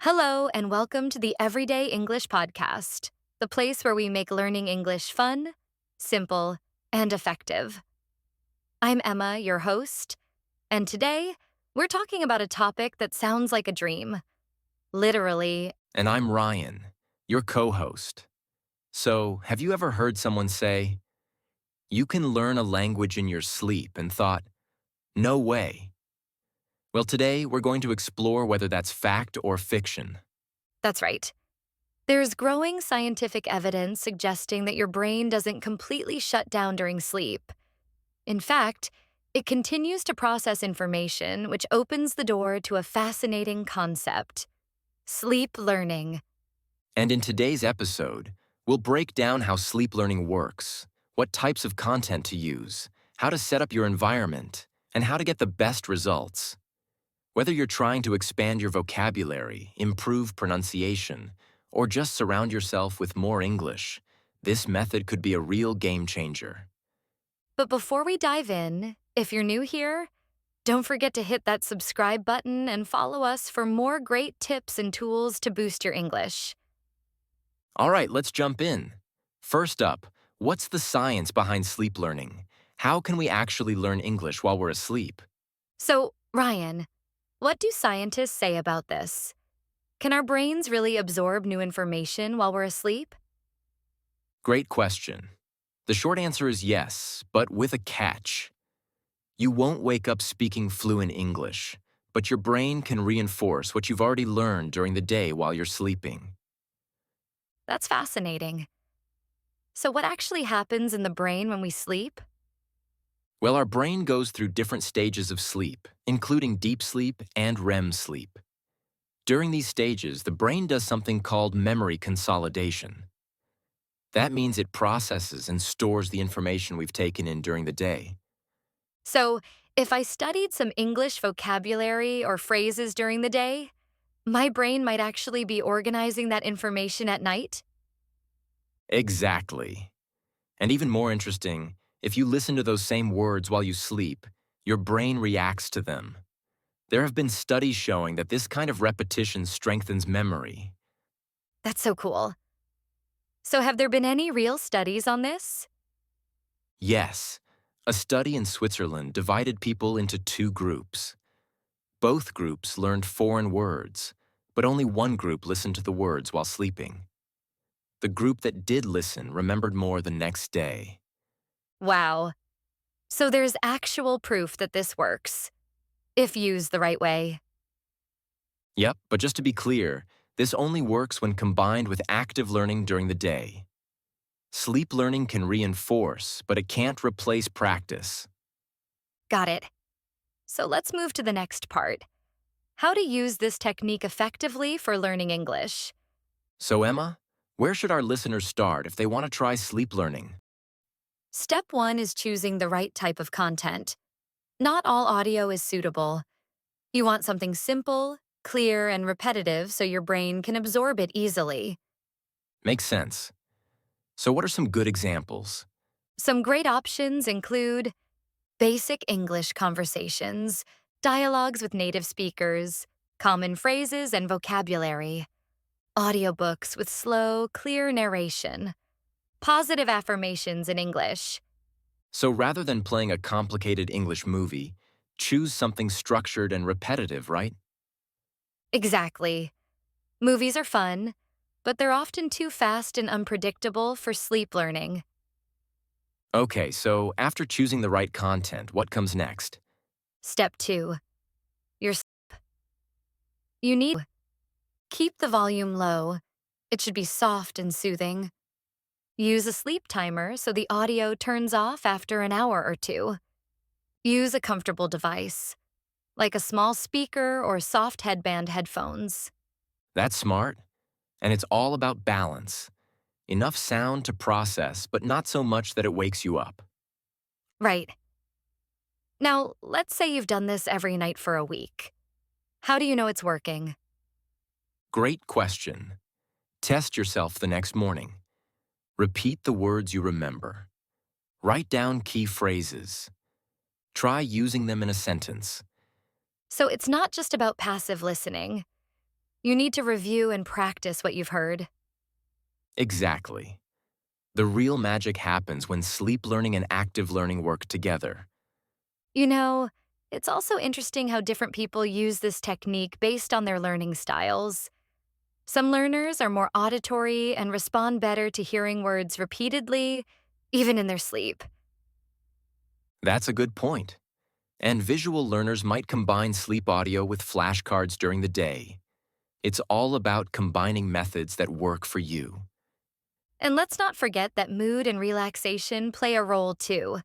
Hello, and welcome to the Everyday English Podcast, the place where we make learning English fun, simple, and effective. I'm Emma, your host, and today we're talking about a topic that sounds like a dream. Literally, And I'm Ryan, your co host. So, have you ever heard someone say, you can learn a language in your sleep, and thought, no way? Well, today we're going to explore whether that's fact or fiction. that's right. There's growing scientific evidence suggesting that your brain doesn't completely shut down during sleep. In fact, it continues to process information, which opens the door to a fascinating concept: sleep learning. And in today's episode, we'll break down how sleep learning works, what types of content to use, how to set up your environment, and how to get the best results. Whether you're trying to expand your vocabulary, improve pronunciation, or just surround yourself with more English, this method could be a real game changer. But before we dive in, if you're new here, don't forget to hit that subscribe button and follow us for more great tips and tools to boost your English. All right, let's jump in. First up, what's the science behind sleep learning? How can we actually learn English while we're asleep? So, Ryan, what do scientists say about this? Can our brains really absorb new information while we're asleep? Great question. The short answer is yes, but with a catch. You won't wake up speaking fluent English, but your brain can reinforce what you've already learned during the day while you're sleeping. That's fascinating. So, what actually happens in the brain when we sleep? Well, our brain goes through different stages of sleep, including deep sleep and REM sleep. During these stages, the brain does something called memory consolidation. That means it processes and stores the information we've taken in during the day. So, if I studied some English vocabulary or phrases during the day, my brain might actually be organizing that information at night? Exactly. And even more interesting, if you listen to those same words while you sleep, your brain reacts to them. There have been studies showing that this kind of repetition strengthens memory. That's so cool. So, have there been any real studies on this? Yes, a study in Switzerland divided people into two groups. Both groups learned foreign words, but only one group listened to the words while sleeping. The group that did listen remembered more the next day. Wow. So, there's actual proof that this works, if used the right way. Yep, but just to be clear, this only works when combined with active learning during the day. Sleep learning can reinforce, but it can't replace practice. Got it. So, let's move to the next part: how to use this technique effectively for learning English. So, Emma, where should our listeners start if they want to try sleep learning? Step one is choosing the right type of content. Not all audio is suitable. You want something simple, clear, and repetitive so your brain can absorb it easily. Makes sense. So, what are some good examples? Some great options include basic English conversations, dialogues with native speakers, common phrases and vocabulary, audiobooks with slow, clear narration, positive affirmations in English. So, rather than playing a complicated English movie, choose something structured and repetitive, right? Exactly. Movies are fun, but they're often too fast and unpredictable for sleep learning. Okay, so after choosing the right content, what comes next? Step two, your sleep. You need to keep the volume low. It should be soft and soothing. Use a sleep timer so the audio turns off after an hour or two. Use a comfortable device, like a small speaker or soft headband headphones. That's smart. And it's all about balance. Enough sound to process, but not so much that it wakes you up. Right. Now, let's say you've done this every night for a week. How do you know it's working? Great question. Test yourself the next morning. Repeat the words you remember. Write down key phrases. Try using them in a sentence. So it's not just about passive listening. You need to review and practice what you've heard. Exactly. The real magic happens when sleep learning and active learning work together. You know, it's also interesting how different people use this technique based on their learning styles. Some learners are more auditory and respond better to hearing words repeatedly, even in their sleep. That's a good point. And visual learners might combine sleep audio with flashcards during the day. It's all about combining methods that work for you. And let's not forget that mood and relaxation play a role too.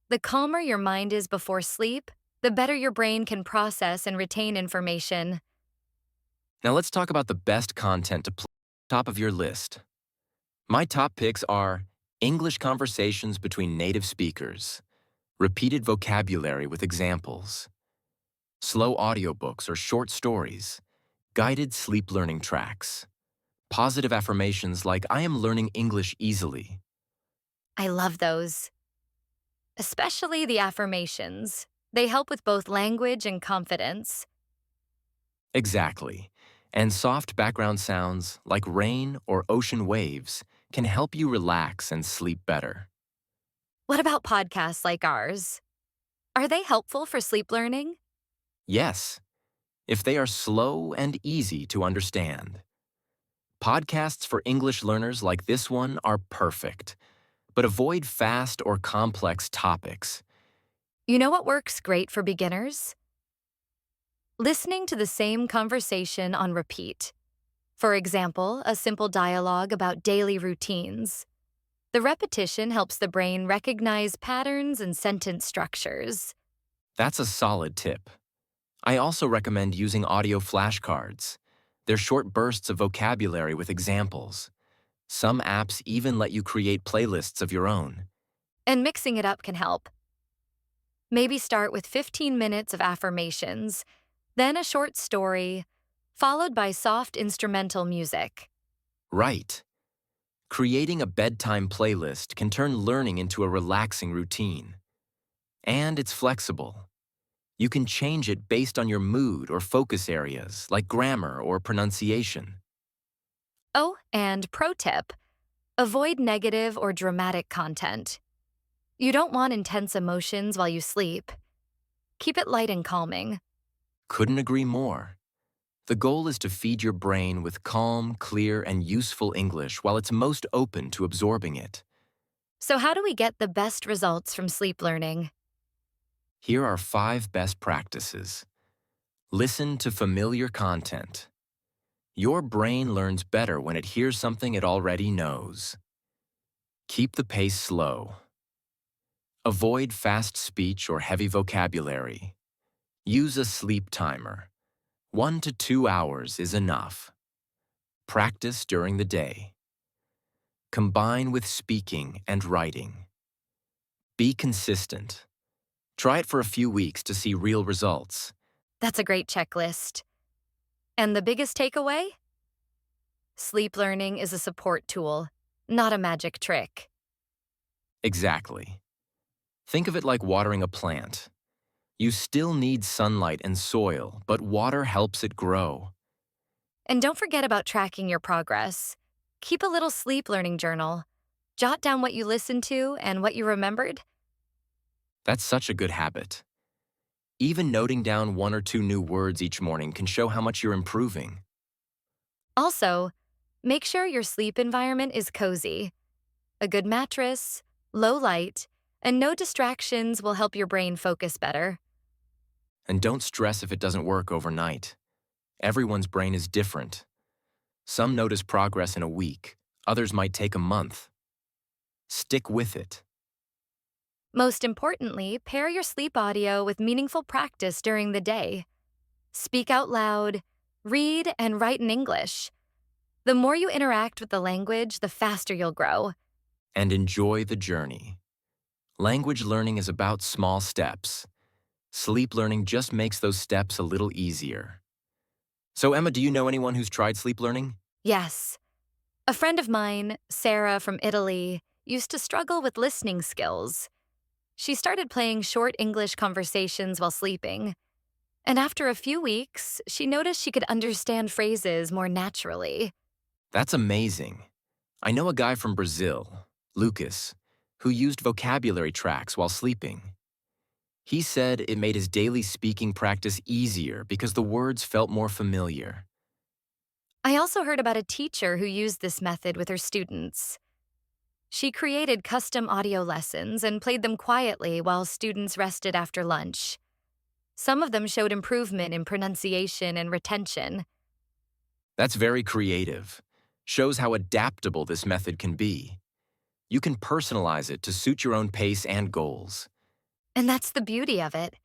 The calmer your mind is before sleep, the better your brain can process and retain information. Now let's talk about the best content to play top of your list. My top picks are English conversations between native speakers, repeated vocabulary with examples, slow audiobooks or short stories, guided sleep learning tracks, positive affirmations like I am learning English easily. I love those, especially the affirmations. They help with both language and confidence. Exactly. And soft background sounds like rain or ocean waves can help you relax and sleep better. What about podcasts like ours? Are they helpful for sleep learning? Yes, if they are slow and easy to understand. Podcasts for English learners like this one are perfect, but avoid fast or complex topics. You know what works great for beginners? Listening to the same conversation on repeat. For example, a simple dialogue about daily routines. The repetition helps the brain recognize patterns and sentence structures. That's a solid tip. I also recommend using audio flashcards. They're short bursts of vocabulary with examples. Some apps even let you create playlists of your own. And mixing it up can help. Maybe start with 15 minutes of affirmations, then a short story, followed by soft instrumental music. Right. Creating a bedtime playlist can turn learning into a relaxing routine. And it's flexible. You can change it based on your mood or focus areas, like grammar or pronunciation. Oh, and pro tip, avoid negative or dramatic content. You don't want intense emotions while you sleep. Keep it light and calming. Couldn't agree more. The goal is to feed your brain with calm, clear, and useful English while it's most open to absorbing it. So, how do we get the best results from sleep learning? Here are 5 best practices. Listen to familiar content. Your brain learns better when it hears something it already knows. Keep the pace slow. Avoid fast speech or heavy vocabulary. Use a sleep timer. 1 to 2 hours is enough. Practice during the day. Combine with speaking and writing. Be consistent. Try it for a few weeks to see real results. That's a great checklist. And the biggest takeaway? Sleep learning is a support tool, not a magic trick. Exactly. Think of it like watering a plant. You still need sunlight and soil, but water helps it grow. And don't forget about tracking your progress. Keep a little sleep learning journal. Jot down what you listened to and what you remembered. That's such a good habit. Even noting down 1 or 2 new words each morning can show how much you're improving. Also, make sure your sleep environment is cozy. A good mattress, low light, and no distractions will help your brain focus better. And don't stress if it doesn't work overnight. Everyone's brain is different. Some notice progress in a week, others might take a month. Stick with it. Most importantly, pair your sleep audio with meaningful practice during the day. Speak out loud, read, and write in English. The more you interact with the language, the faster you'll grow. And enjoy the journey. Language learning is about small steps. Sleep learning just makes those steps a little easier. So, Emma, do you know anyone who's tried sleep learning? Yes. A friend of mine, Sarah from Italy, used to struggle with listening skills. She started playing short English conversations while sleeping, And after a few weeks, she noticed she could understand phrases more naturally. That's amazing. I know a guy from Brazil, Lucas, who used vocabulary tracks while sleeping. He said it made his daily speaking practice easier because the words felt more familiar. I also heard about a teacher who used this method with her students. She created custom audio lessons and played them quietly while students rested after lunch. Some of them showed improvement in pronunciation and retention. That's very creative. Shows how adaptable this method can be. You can personalize it to suit your own pace and goals. And that's the beauty of it.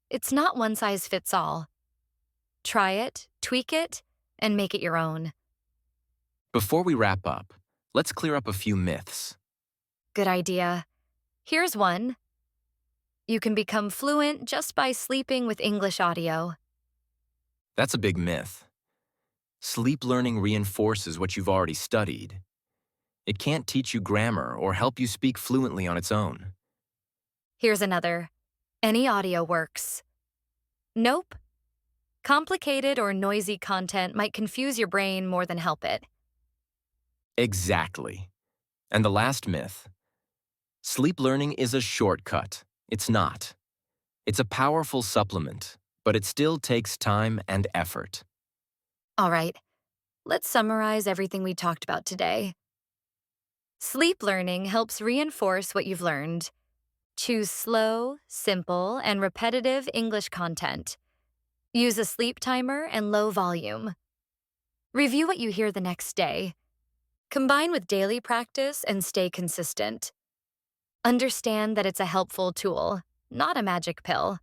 It's not one size fits all. Try it, tweak it, and make it your own. Before we wrap up, let's clear up a few myths. Good idea. Here's one. You can become fluent just by sleeping with English audio. That's a big myth. Sleep learning reinforces what you've already studied. It can't teach you grammar or help you speak fluently on its own. Here's another. Any audio works. Nope. Complicated or noisy content might confuse your brain more than help it. Exactly. And the last myth. Sleep learning is a shortcut. It's not. It's a powerful supplement, but it still takes time and effort. All right, let's summarize everything we talked about today. Sleep learning helps reinforce what you've learned. Choose slow, simple, and repetitive English content. Use a sleep timer and low volume. Review what you hear the next day. Combine with daily practice and stay consistent. Understand that it's a helpful tool, not a magic pill.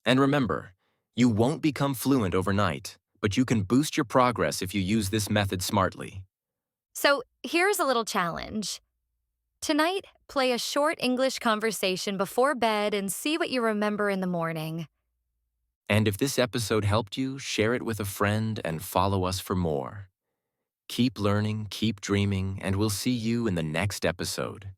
And remember, you won't become fluent overnight, but you can boost your progress if you use this method smartly. So here's a little challenge. Tonight, play a short English conversation before bed and see what you remember in the morning. And if this episode helped you, share it with a friend and follow us for more. Keep learning, keep dreaming, and we'll see you in the next episode.